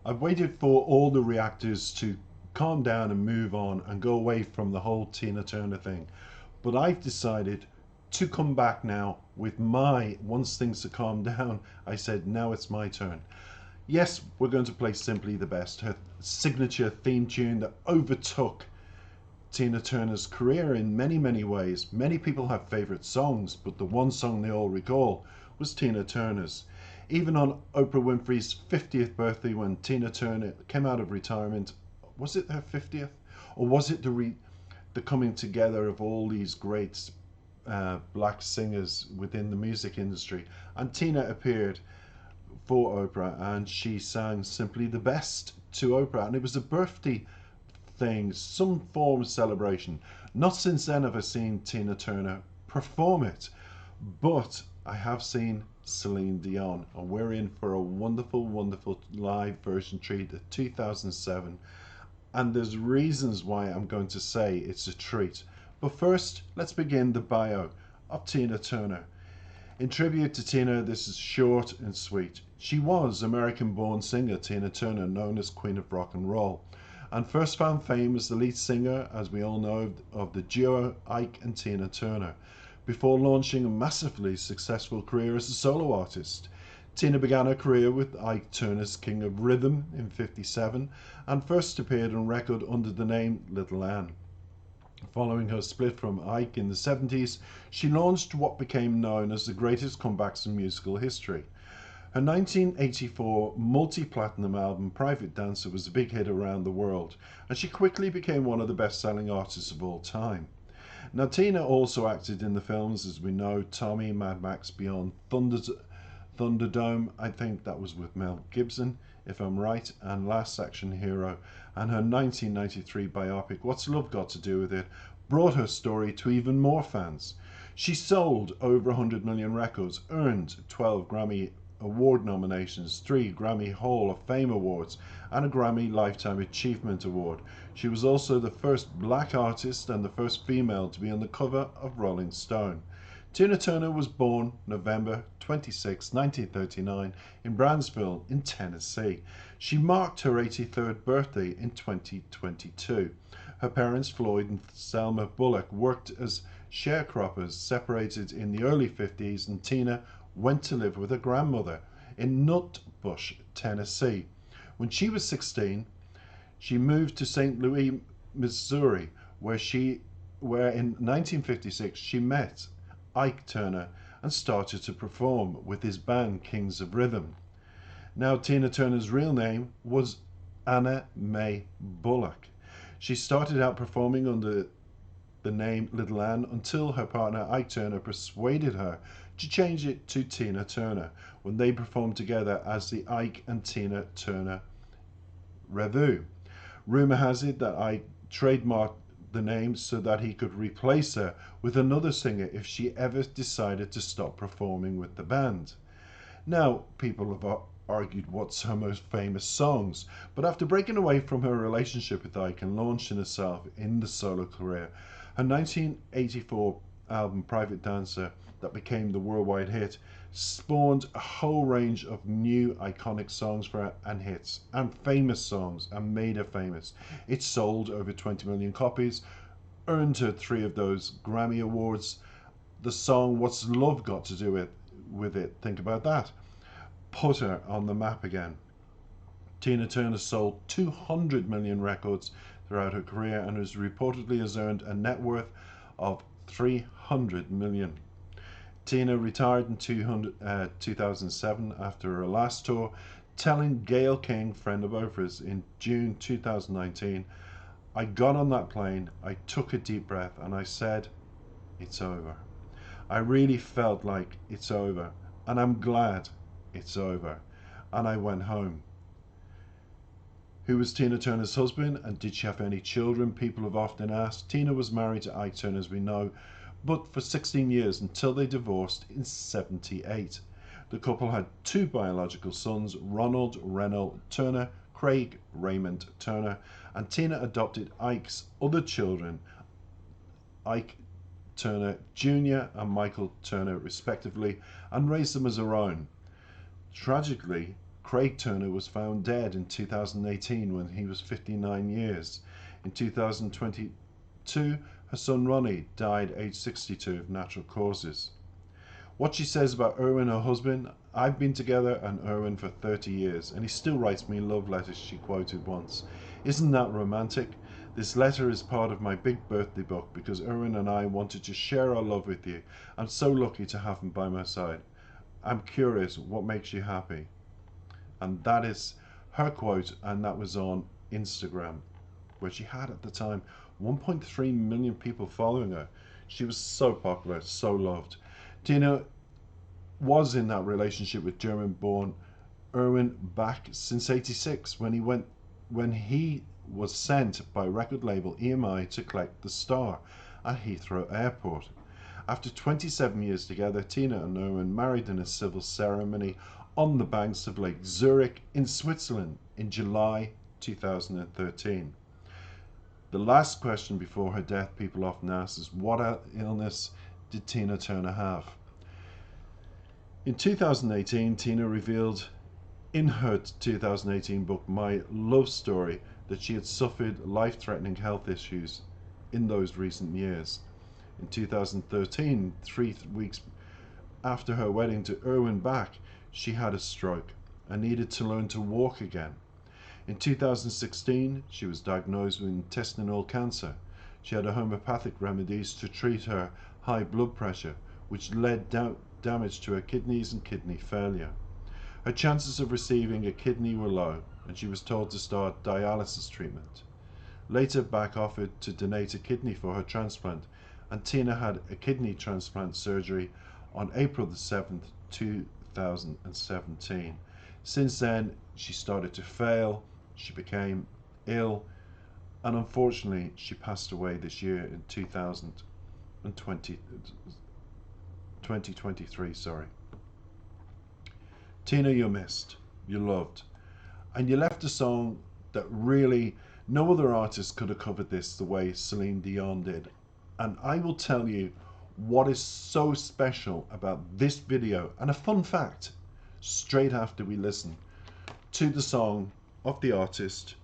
I've waited for all the reactors to calm down and move on and go away from the whole Tina Turner thing. But I've decided to come back now with my, once things have calmed down, I said, now it's my turn. Yes, we're going to play Simply the Best, her signature theme tune that overtook Tina Turner's career in many, many ways. Many people have favourite songs, but the one song they all recall was Tina Turner's. Even on Oprah Winfrey's 50th birthday, when Tina Turner came out of retirement, was it her 50th? Or was it the coming together of all these great black singers within the music industry? And Tina appeared for Oprah and she sang Simply the Best to Oprah. And it was a birthday thing, some form of celebration. Not since then have I seen Tina Turner perform it, but I have seen Celine Dion, and we're in for a wonderful, wonderful live version treat at 2007. And there's reasons why I'm going to say it's a treat. But first, let's begin the bio of Tina Turner. In tribute to Tina, this is short and sweet. She was American-born singer Tina Turner, known as Queen of Rock and Roll, and first found fame as the lead singer, as we all know, of the duo Ike and Tina Turner, before launching a massively successful career as a solo artist. Tina began her career with Ike Turner's King of Rhythm in '57 and first appeared on record under the name Little Ann. Following her split from Ike in the '70s, she launched what became known as the greatest comebacks in musical history. Her 1984 multi-platinum album Private Dancer was a big hit around the world, and she quickly became one of the best-selling artists of all time. Now, Tina also acted in the films, as we know, Tommy, Mad Max Beyond Thunderdome, I think that was with Mel Gibson, if I'm right, and Last Action Hero, and her 1993 biopic What's Love Got to Do with It brought her story to even more fans. She sold over 100 million records, earned 12 Grammy Award nominations, 3 Grammy Hall of Fame awards, and a Grammy Lifetime Achievement Award. She was also the first black artist and the first female to be on the cover of Rolling Stone. Tina Turner was born November 26, 1939, in Brownsville, in Tennessee. She marked her 83rd birthday in 2022. Her parents, Floyd and Selma Bullock, worked as sharecroppers, separated in the early '50s, and Tina went to live with her grandmother in Nutbush, Tennessee. When she was 16, she moved to St. Louis, Missouri, where in 1956 she met Ike Turner and started to perform with his band Kings of Rhythm. Now, Tina Turner's real name was Anna Mae Bullock. She started out performing under the name Little Ann until her partner Ike Turner persuaded her to change it to Tina Turner when they performed together as the Ike and Tina Turner Revue. Rumor has it that Ike trademarked the name so that he could replace her with another singer if she ever decided to stop performing with the band. Now, people have argued what's her most famous songs, but after breaking away from her relationship with Ike and launching herself in the solo career, her 1984 album Private Dancer, that became the worldwide hit, spawned a whole range of new iconic songs for her and hits and famous songs and made her famous. It sold over 20 million copies, earned her 3 of those Grammy Awards. The song What's Love Got to Do with It? Think about that. Put her on the map again. Tina Turner sold 200 million records throughout her career and reportedly has earned a net worth of 300 million. Tina retired in 2007 after her last tour, telling Gayle King, friend of Oprah's, in June 2019, I got on that plane, I took a deep breath, and I said, it's over. I really felt like it's over, and I'm glad it's over. And I went home. Who was Tina Turner's husband, and did she have any children? People have often asked. Tina was married to Ike Turner, as we know, but for 16 years until they divorced in '78. The couple had 2 biological sons, Ronald Reynold Turner, Craig Raymond Turner, and Tina adopted Ike's other children, Ike Turner Jr. and Michael Turner respectively, and raised them as her own. Tragically, Craig Turner was found dead in 2018 when he was 59 years. In 2022, her son Ronnie died aged 62 of natural causes. What she says about Irwin, her husband: "I've been together and Irwin for 30 years and he still writes me love letters," she quoted once. "Isn't that romantic? This letter is part of my big birthday book because Irwin and I wanted to share our love with you. I'm so lucky to have him by my side. I'm curious, what makes you happy?" And that is her quote, and that was on Instagram, where she had at the time 1.3 million people following her. She was so popular, so loved. Tina was in that relationship with German-born Irwin back since '86 when he was sent by record label EMI to collect the star at Heathrow Airport. After 27 years together, Tina and Irwin married in a civil ceremony on the banks of Lake Zurich in Switzerland in July 2013. The last question before her death people often ask is, what illness did Tina Turner have? In 2018, Tina revealed in her 2018 book, My Love Story, that she had suffered life-threatening health issues in those recent years. In 2013, 3 weeks after her wedding to Irwin Bach, she had a stroke and needed to learn to walk again. In 2016, she was diagnosed with intestinal cancer. She had homeopathic remedies to treat her high blood pressure, which led damage to her kidneys and kidney failure. Her chances of receiving a kidney were low, and she was told to start dialysis treatment. Later, Bach offered to donate a kidney for her transplant, and Tina had a kidney transplant surgery on April the 7th, 2017. Since then, she started to fail, she became ill, and unfortunately, she passed away this year in 2023. Tina, you're missed, you're loved, and you left a song that really no other artist could have covered this the way Celine Dion did. And I will tell you what is so special about this video, and a fun fact, straight after we listen to the song of the artist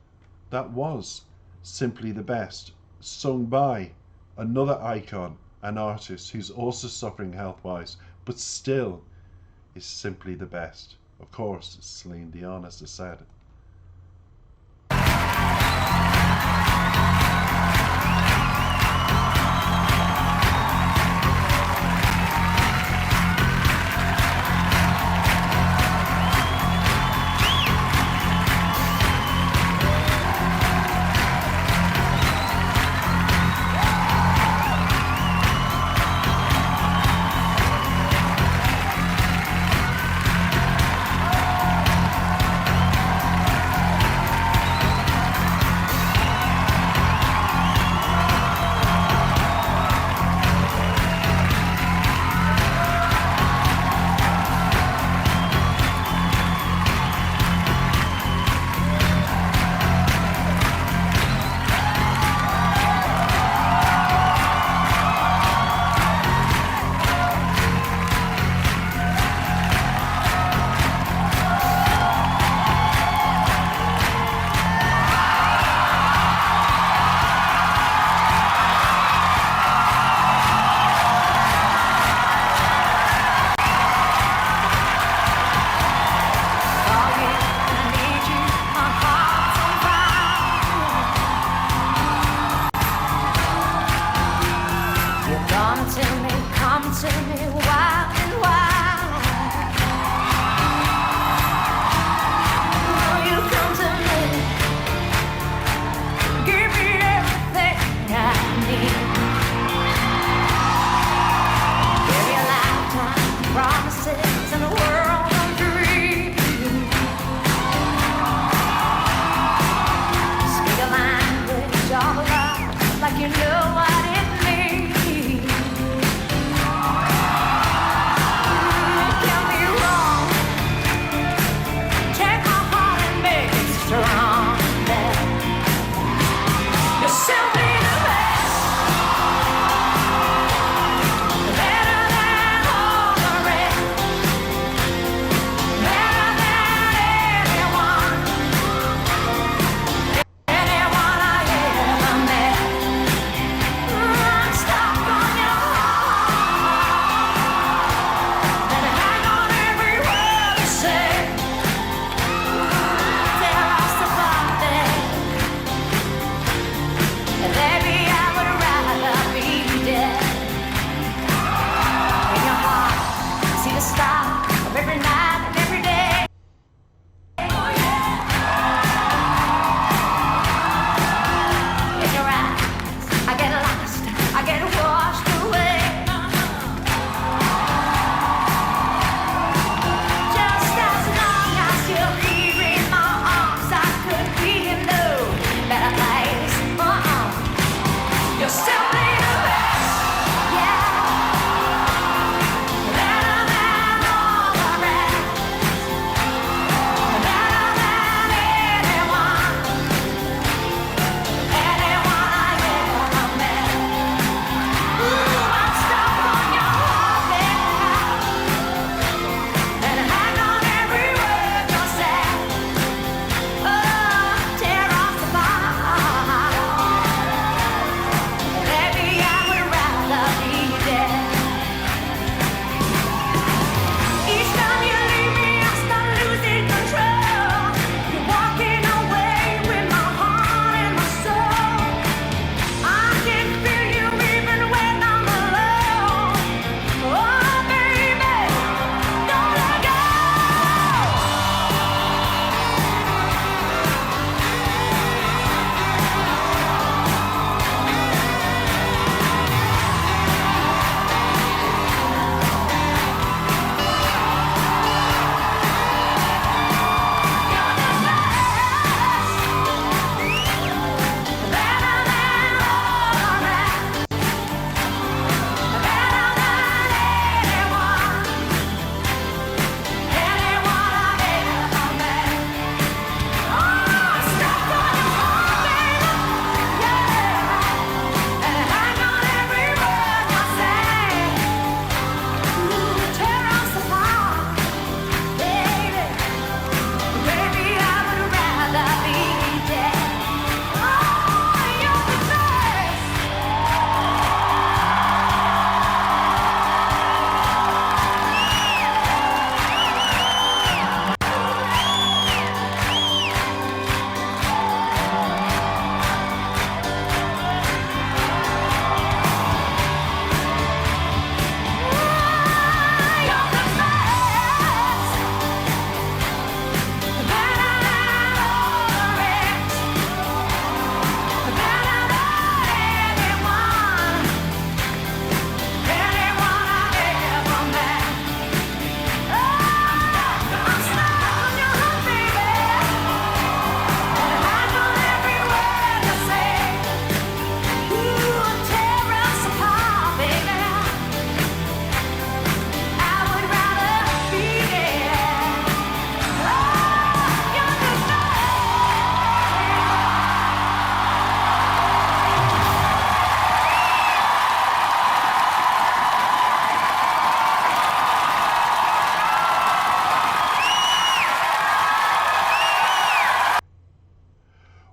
that was simply the best, sung by another icon, an artist who's also suffering health-wise, but still is simply the best. Of course, it's Celine Dion, as I said.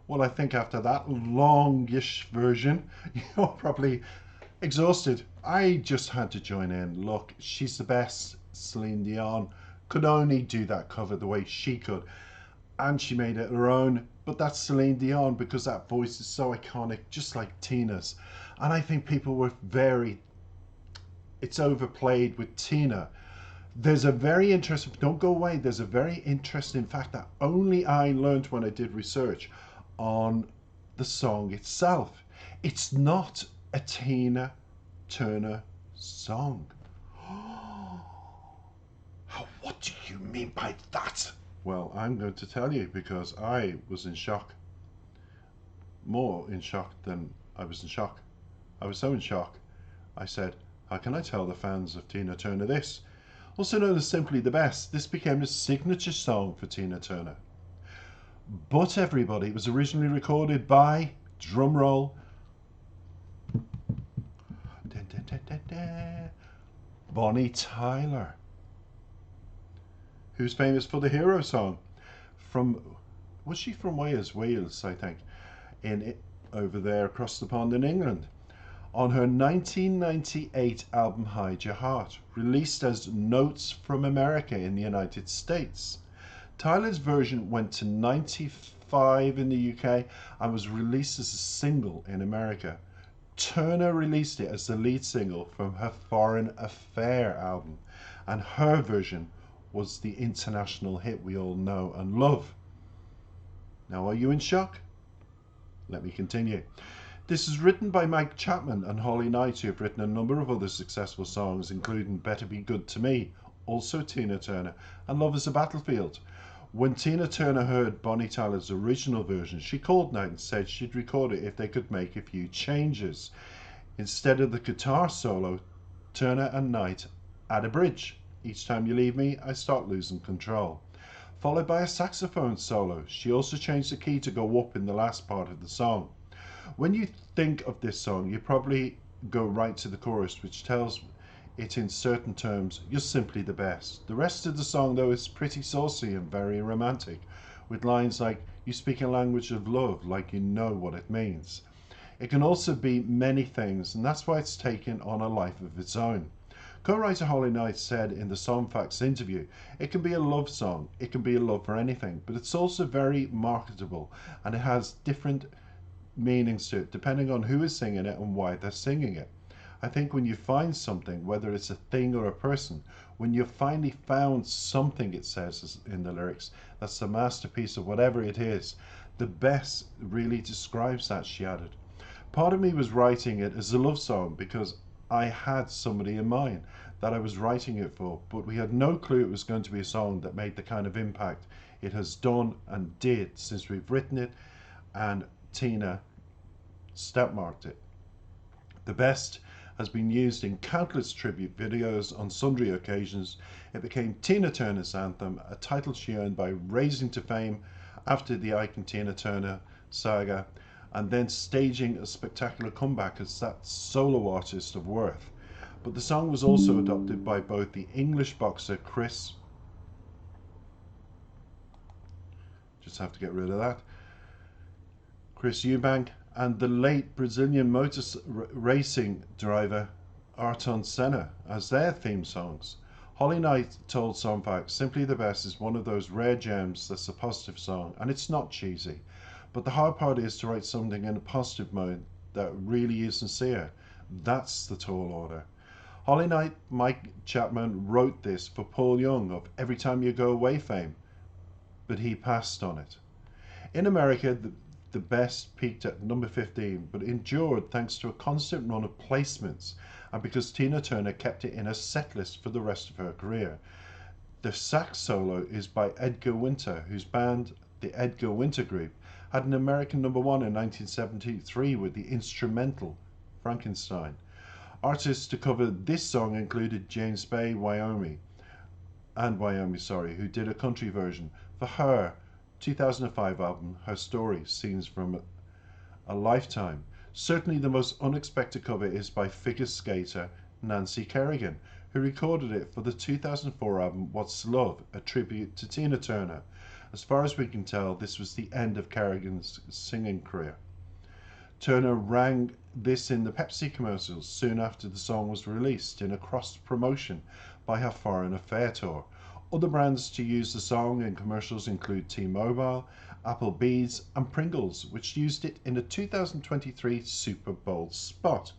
Well, I think after that longish version, you're probably exhausted. I just had to join in. Look, she's the best. Celine Dion could only do that cover the way she could, and she made it her own. But that's Celine Dion because that voice is so iconic, just like Tina's. And I think people were it's overplayed with Tina. There's a very interesting, don't go away, there's a very interesting fact that only I learned when I did research on the song itself. It's not a Tina Turner song. What do you mean by that? Well, I'm going to tell you because I was in shock. More in shock than I was in shock. I was so in shock, I said, how can I tell the fans of Tina Turner this? Also known as Simply the Best, this became a signature song for Tina Turner. But everybody, it was originally recorded by, drumroll, Bonnie Tyler, who's famous for the Hero song. Was she from Wales? Wales, I think, over there across the pond in England. On her 1998 album Hide Your Heart, released as Notes from America in the United States. Tyler's version went to 95 in the UK and was released as a single in America. Turner released it as the lead single from her Foreign Affair album, and her version was the international hit we all know and love. Now, are you in shock? Let me continue. This is written by Mike Chapman and Holly Knight, who have written a number of other successful songs, including Better Be Good to Me, also Tina Turner, and Love is a Battlefield. When Tina Turner heard Bonnie Tyler's original version, she called Knight and said she'd record it if they could make a few changes. Instead of the guitar solo, Turner and Knight add a bridge. Each time you leave me, I start losing control. Followed by a saxophone solo. She also changed the key to go up in the last part of the song. When you think of this song, you probably go right to the chorus, which tells it in certain terms, you're simply the best. The rest of the song, though, is pretty saucy and very romantic, with lines like, you speak a language of love like you know what it means. It can also be many things, and that's why it's taken on a life of its own. Co-writer Holly Knight said in the Songfacts interview, it can be a love song, it can be a love for anything, but it's also very marketable, and it has different meanings to it depending on who is singing it and why they're singing it. I think when you find something, whether it's a thing or a person, when you've finally found something, it says in the lyrics, that's the masterpiece of whatever it is, the best really describes that, she added. Part of me was writing it as a love song because I had somebody in mind that I was writing it for, but we had no clue it was going to be a song that made the kind of impact it has done and did since we've written it and Tina step-marked it. The Best has been used in countless tribute videos on sundry occasions. It became Tina Turner's anthem, a title she earned by rising to fame after the Ike and Tina Turner saga, and then staging a spectacular comeback as that solo artist of worth. But the song was also adopted by both the English boxer Chris Eubank and the late Brazilian motor racing driver Ayrton Senna as their theme songs. Holly Knight told Songfacts, Simply the Best is one of those rare gems that's a positive song, and it's not cheesy. But the hard part is to write something in a positive mode that really is sincere. That's the tall order. Holly Knight, Mike Chapman wrote this for Paul Young of Every Time You Go Away fame, but he passed on it. In America, the Best peaked at number 15, but endured thanks to a constant run of placements and because Tina Turner kept it in her setlist for the rest of her career. The sax solo is by Edgar Winter, whose band, the Edgar Winter Group, had an American number 1 in 1973 with the instrumental Frankenstein. Artists to cover this song included James Bay, Wyoming, who did a country version for her 2005 album, Her Story, Scenes from a Lifetime. Certainly the most unexpected cover is by figure skater Nancy Kerrigan, who recorded it for the 2004 album What's Love, a tribute to Tina Turner. As far as we can tell, this was the end of Kerrigan's singing career. Turner rang this in the Pepsi commercials soon after the song was released in a cross-promotion by her Foreign Affair tour. Other brands to use the song in commercials include T-Mobile, Applebee's and Pringles, which used it in a 2023 Super Bowl spot.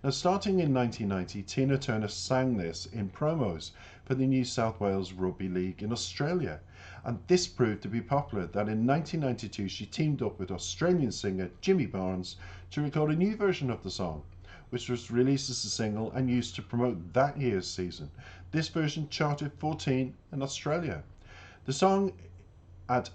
Now, starting in 1990, Tina Turner sang this in promos for the New South Wales Rugby League in Australia, and this proved to be popular that in 1992 she teamed up with Australian singer Jimmy Barnes to record a new version of the song, which was released as a single and used to promote that year's season. This version charted 14 in Australia. The song at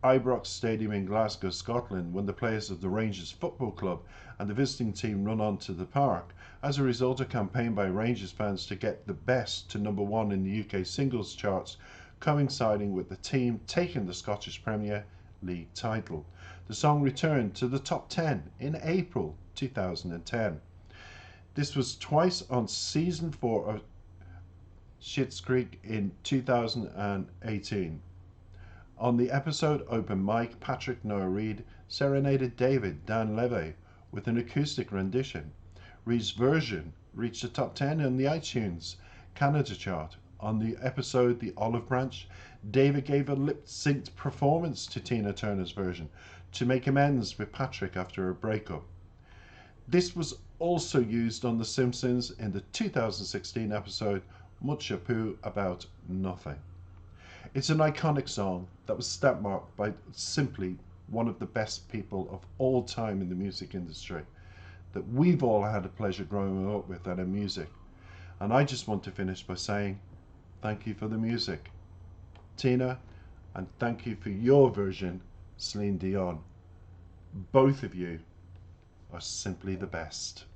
Ibrox Stadium in Glasgow, Scotland, when the players of the Rangers Football Club and the visiting team run onto the park, as a result of a campaign by Rangers fans to get the best to #1 in the UK singles charts, coinciding with the team taking the Scottish Premier League title. The song returned to the top 10 in April 2010. This was twice on season 4 of Schitt's Creek in 2018. On the episode Open Mic, Patrick Noah Reid serenaded David Dan Levy with an acoustic rendition. Reid's version reached the top 10 on the iTunes Canada chart. On the episode The Olive Branch, David gave a lip-synced performance to Tina Turner's version to make amends with Patrick after a breakup. This was also used on The Simpsons in the 2016 episode Much Ado About Nothing. It's an iconic song that was stamp marked by simply one of the best people of all time in the music industry that we've all had a pleasure growing up with and in music. And I just want to finish by saying thank you for the music, Tina, and thank you for your version, Celine Dion. Both of you are simply the best.